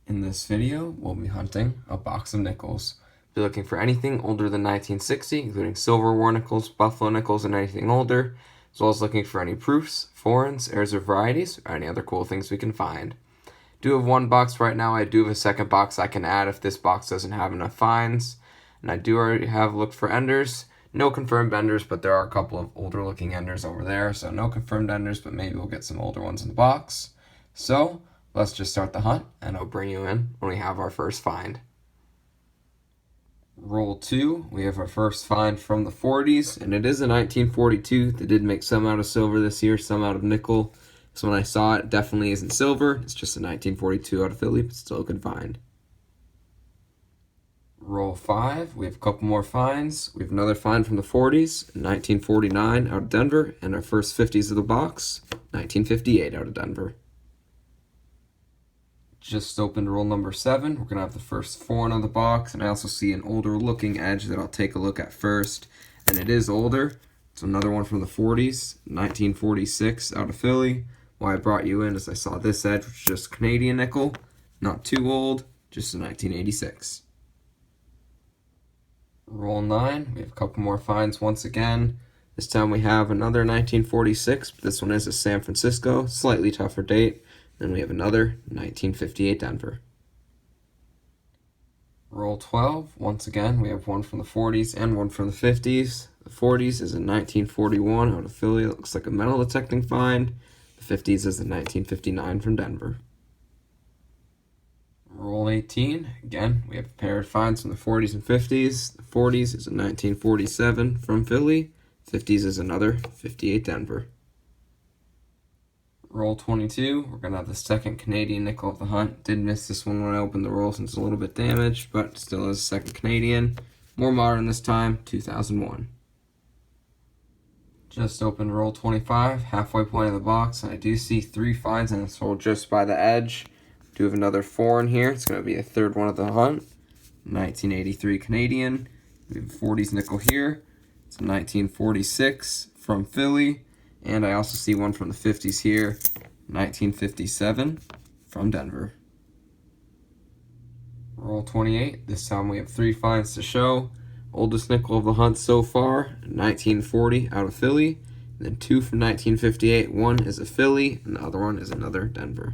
In this video, we'll be hunting a box of nickels. Be looking for anything older than 1960, including silver war nickels, buffalo nickels, and anything older, as well as looking for any proofs, foreigns, heirs or varieties, or any other cool things we can find. Do have one box right now. I do have a second box I can add if this box doesn't have enough finds. And I do already have looked for enders. No confirmed enders, but there are a couple of older looking enders over there. So no confirmed enders, but maybe we'll get some older ones in the box. So let's just start the hunt, and I'll bring you in when we have our first find. Roll 2, we have our first find from the 40s, and it is a 1942. They did make some out of silver this year, some out of nickel. So when I saw it, it definitely isn't silver. It's just a 1942 out of Philly, but still a good find. Roll 5, we have a couple more finds. We have another find from the 40s, 1949 out of Denver, and our first 50s of the box, 1958 out of Denver. Just opened roll number 7. We're going to have the first foreign on the box, and I also see an older looking edge that I'll take a look at first, and it is older. It's another one from the 40s, 1946 out of Philly. Why I brought you in is I saw this edge, which is just Canadian nickel, not too old, just a 1986. Roll 9, we have a couple more finds once again. This time we have another 1946, but this one is a San Francisco, slightly tougher date. Then we have another 1958 Denver. Roll 12, once again, we have one from the 40s and one from the 50s. The 40s is a 1941 out of Philly. It looks like a metal detecting find. The 50s is a 1959 from Denver. Roll 18, again, we have a pair of finds from the 40s and 50s. The 40s is a 1947 from Philly. 50s is another 58 Denver. Roll 22, we're going to have the second Canadian nickel of the hunt. Did miss this one when I opened the roll since it's a little bit damaged, but still is a second Canadian. More modern this time, 2001. Just opened roll 25, halfway point of the box, and I do see 3 finds in this roll just by the edge. Do have another foreign here. It's going to be a third one of the hunt. 1983 Canadian. We have a 40s nickel here. It's a 1946 from Philly. And I also see one from the 50s here, 1957 from Denver. Roll 28. This time we have 3 finds to show. Oldest nickel of the hunt so far, 1940 out of Philly. And then 2 from 1958. One is a Philly, and the other one is another Denver.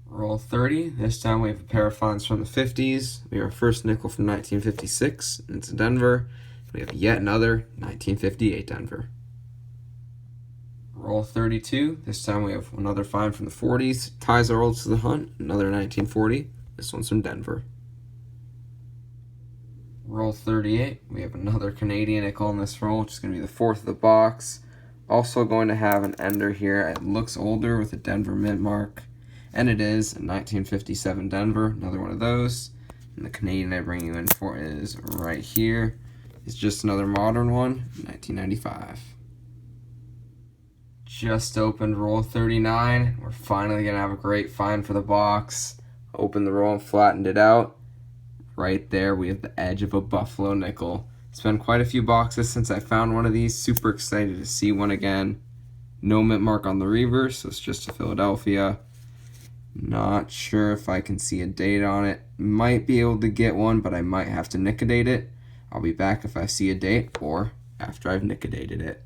Roll 30. This time we have a pair of finds from the 50s. We have our first nickel from 1956, and it's a Denver. We have yet another 1958 Denver. Roll 32. This time we have another find from the 40s. Ties our oldest to the hunt, another 1940. This one's from Denver. Roll 38. We have another Canadian nickel in this roll, which is going to be the 4th of the box. Also going to have an ender here. It looks older with a Denver mint mark. And it is a 1957 Denver, another one of those. And the Canadian I bring you in for is right here. It's just another modern one, 1995. Just opened roll 39. We're finally going to have a great find for the box. Opened the roll and flattened it out. Right there, we have the edge of a buffalo nickel. It's been quite a few boxes since I found one of these. Super excited to see one again. No mint mark on the reverse, so it's just a Philadelphia. Not sure if I can see a date on it. Might be able to get one, but I might have to nicodate it. I'll be back if I see a date or after I've nicodated it.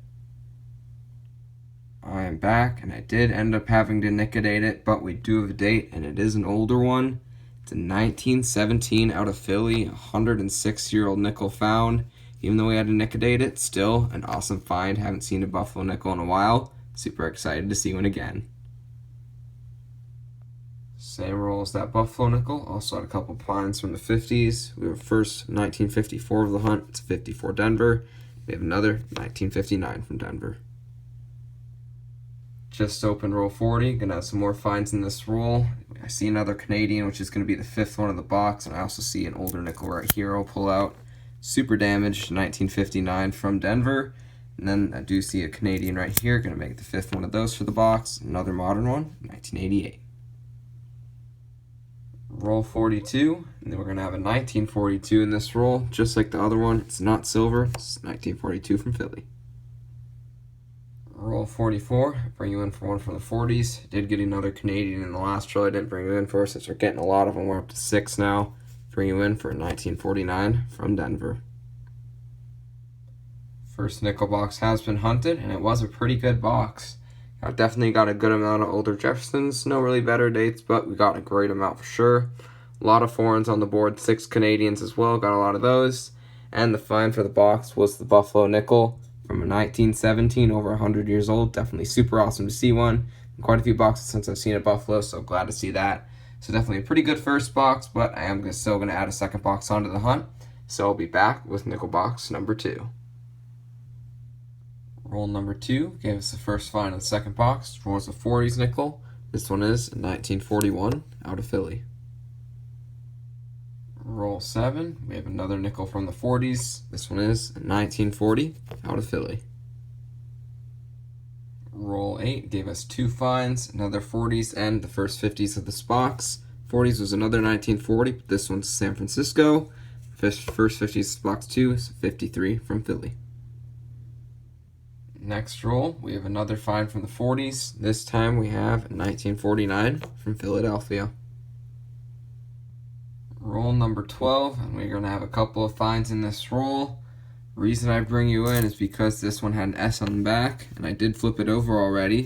I am back, and I did end up having to nicodate it, but we do have a date, and it is an older one. It's a 1917 out of Philly, 106-year-old nickel found. Even though we had to nicodate it, still an awesome find. Haven't seen a buffalo nickel in a while. Super excited to see one again. Same roll as that buffalo nickel. Also had a couple finds from the 50s. We have first 1954 of the hunt. It's 54 Denver. We have another 1959 from Denver. Just opened roll 40. Gonna have some more finds in this roll. I see another Canadian, which is gonna be the 5th one of the box, and I also see an older nickel right here I'll pull out. Super damaged, 1959 from Denver. And then I do see a Canadian right here. Gonna make the 5th one of those for the box. Another modern one, 1988. Roll 42, and then we're going to have a 1942 in this roll, just like the other one. It's not silver, it's 1942 from Philly. Roll 44, bring you in for one from the 40s. Did get another Canadian in the last roll. I didn't bring you in for since we're getting a lot of them. We're up to 6 now. Bring you in for 1949 from Denver. First nickel box has been hunted, and it was a pretty good box. I definitely got a good amount of older Jeffersons. No really better dates, but we got a great amount for sure. A lot of foreigns on the board, 6 Canadians as well. Got a lot of those. And the find for the box was the Buffalo nickel from a 1917, over 100 years old. Definitely super awesome to see one. Quite a few boxes since I've seen a Buffalo, so glad to see that. So definitely a pretty good first box, but I am still going to add a second box onto the hunt. So I'll be back with nickel box number 2. Roll number 2 gave us the first find in the second box. Roll was a 40s nickel. This one is 1941 out of Philly. Roll 7, we have another nickel from the 40s. This one is 1940 out of Philly. Roll 8 gave us 2 finds, another 40s and the first 50s of this box. 40s was another 1940, but this one's San Francisco. First 50s box 2 is 53 from Philly. Next roll, we have another find from the 40s. This time we have 1949 from Philadelphia. Roll number 12, and we're going to have a couple of finds in this roll. Reason I bring you in is because this one had an S on the back, and I did flip it over already.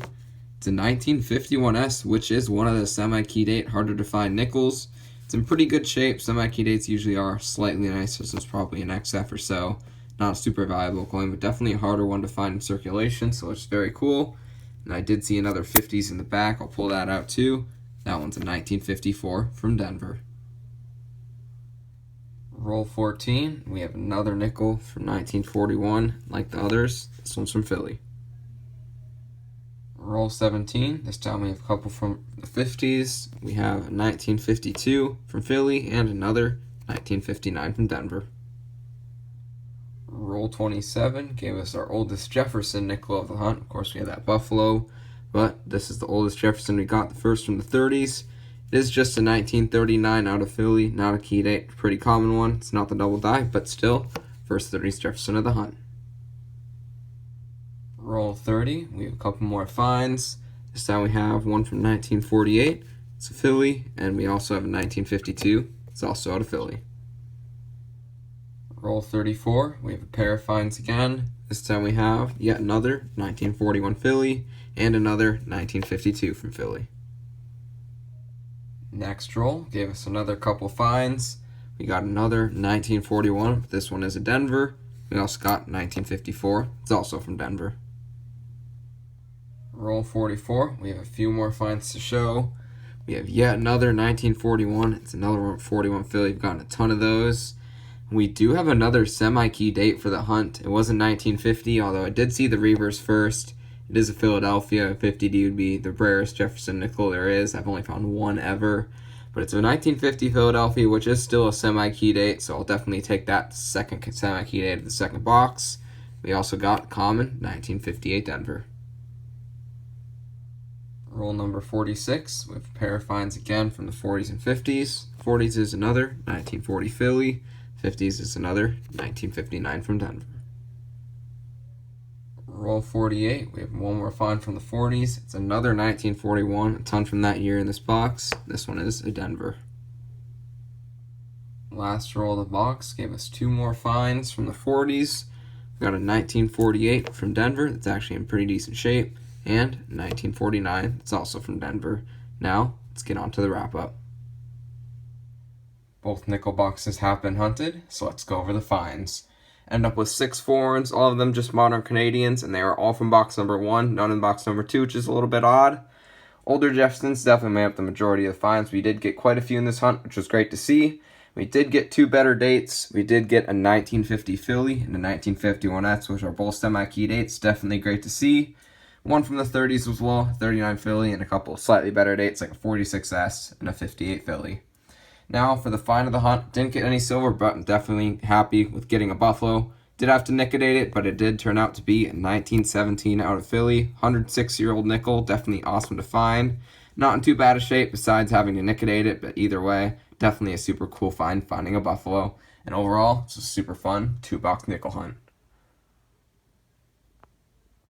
It's a 1951 S, which is one of the semi-key date, harder to find nickels. It's in pretty good shape. Semi-key dates usually are slightly nicer, so it's probably an XF or so. Not a super valuable coin, but definitely a harder one to find in circulation, so it's very cool. And I did see another 50s in the back. I'll pull that out too. That one's a 1954 from Denver. Roll 14, we have another nickel from 1941, like the others. This one's from Philly. Roll 17, this time we have a couple from the 50s. We have a 1952 from Philly and another 1959 from Denver. Roll 27 gave us our oldest Jefferson nickel of the hunt. Of course, we had that Buffalo, but this is the oldest Jefferson we got, the first from the 30s. It is just a 1939 out of Philly, not a key date, pretty common one. It's not the double die, but still, first 30s Jefferson of the hunt. Roll 30, we have a couple more finds. This time we have one from 1948, it's a Philly, and we also have a 1952, it's also out of Philly. Roll 34, we have a pair of finds again. This time we have yet another 1941 Philly, and another 1952 from Philly. Next roll gave us another couple finds. We got another 1941. This one is a Denver. We also got 1954. It's also from Denver. Roll 44. We have a few more finds to show. We have yet another 1941. It's another one 41 Philly. We've gotten a ton of those. We do have another semi-key date for the hunt. It wasn't 1950, although I did see the reverse first. It is a Philadelphia. 50D would be the rarest Jefferson nickel there is. I've only found one ever. But it's a 1950 Philadelphia, which is still a semi-key date, so I'll definitely take that second semi-key date of the second box. We also got common 1958 Denver. Roll number 46. We have a pair of finds again from the 40s and 50s. 40s is another 1940 Philly. 50s is another 1959 from Denver. Roll 48, we have one more find from the 40s. It's another 1941, a ton from that year in this box. This one is a Denver. Last roll of the box gave us 2 more finds from the 40s. We got a 1948 from Denver, that's actually in pretty decent shape, and 1949, it's also from Denver. Now, let's get on to the wrap-up. Both nickel boxes have been hunted, so let's go over the finds. End up with 6 foreigns, all of them just modern Canadians, and they are all from box number 1, none in box number 2, which is a little bit odd. Older Jeffersons definitely made up the majority of the finds. We did get quite a few in this hunt, which was great to see. We did get 2 better dates. We did get a 1950 Philly and a 1951 S, which are both semi-key dates. Definitely great to see. One from the 30s as well, 39 Philly, and a couple of slightly better dates, like a 46S and a 58 Philly. Now for the find of the hunt, didn't get any silver, but I'm definitely happy with getting a Buffalo. Did have to nicodate it, but it did turn out to be a 1917 out of Philly, 106-year-old nickel, definitely awesome to find. Not in too bad a shape besides having to nicodate it, but either way, definitely a super cool find finding a Buffalo. And overall, it's a super fun 2-box nickel hunt.